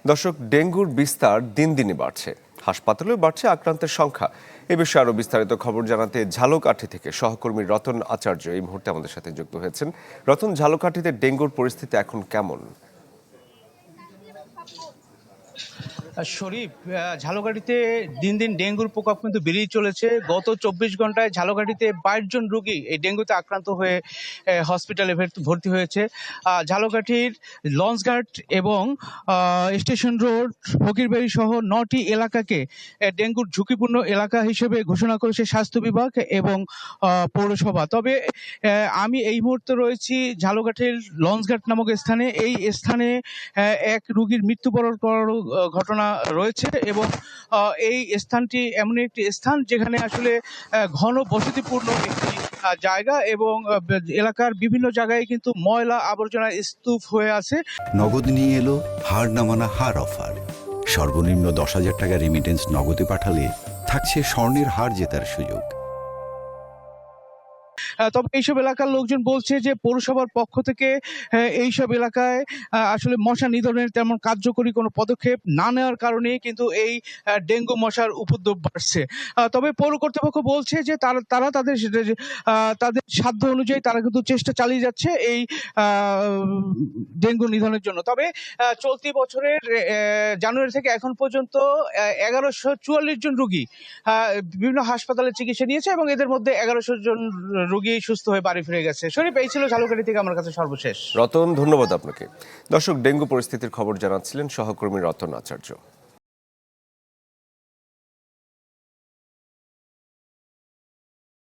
দর্শক, ডেঙ্গুর বিস্তার দিন দিনই বাড়ছে, হাসপাতালেও বাড়ছে আক্রান্তের সংখ্যা। এ বিষয়ে আরো বিস্তারিত খবর জানাতে ঝালকাঠি থেকে সহকর্মী রতন আচার্য এই মুহূর্তে আমাদের সাথে যুক্ত হয়েছেন। রতন, ঝালকাঠিতে ডেঙ্গুর পরিস্থিতি এখন কেমন? শরীফ, ঝালকাঠিতে দিন দিন ডেঙ্গুর প্রকোপ কিন্তু বেড়েই চলেছে। গত 24 ঘন্টায় ঝালকাঠিতে 22 জন রোগী এই ডেঙ্গুতে আক্রান্ত হয়ে হসপিটালে ভর্তি হয়েছে। ঝালকাঠির লঞ্চঘাট এবং স্টেশন রোড, ফকিরবাড়ি সহ 9টি এলাকাকে ডেঙ্গুর ঝুঁকিপূর্ণ এলাকা হিসেবে ঘোষণা করেছে স্বাস্থ্য বিভাগ এবং পৌরসভা। তবে আমি এই মুহূর্তে রয়েছি ঝালকাঠির লঞ্চঘাট নামক স্থানে। এই স্থানে এক রোগীর মৃত্যুবরণ করার ঘটনা রয়েছে এবং এই স্থানটি এমন একটি স্থান যেখানে আসলে ঘন বসতিপূর্ণ একটি জায়গা এবং এলাকার বিভিন্ন জায়গায় কিন্তু ময়লা আবর্জনার স্তূপ হয়ে আছে। নগদ নিয়ে এলো হার না মানা হার অফার। সর্বনিম্ন 10,000 টাকা রেমিটেন্স নগদে পাঠালে থাকছে স্বর্ণের হার জেতার সুযোগ। তবে এইসব এলাকার লোকজন বলছে যে পৌরসভার পক্ষ থেকে এইসব এলাকায় আসলে মশা নিধনের তেমন কার্যকরী কোনো পদক্ষেপ না নেওয়ার কারণে কিন্তু এই ডেঙ্গু মশার উপদ্রব বাড়ছে। তবে পৌর কর্তৃপক্ষ বলছে যে তারা তাদের সাধ্য অনুযায়ী তারা কিন্তু চেষ্টা চালিয়ে যাচ্ছে এই ডেঙ্গু নিধনের জন্য। তবে চলতি বছরের জানুয়ারি থেকে এখন পর্যন্ত 1144 জন রোগী বিভিন্ন হাসপাতালে চিকিৎসা নিয়েছে এবং এদের মধ্যে 1100 জন রোগী সুস্থ হয়ে বাড়ি ফিরে গেছে। শরীফ, এই ছিল ঝালকাঠি থেকে আমার কাছে সর্বশেষ। রতন, ধন্যবাদ আপনাকে। দর্শক, ডেঙ্গু পরিস্থিতির খবর জানাচ্ছিলেন সহকর্মী রতন আচার্য।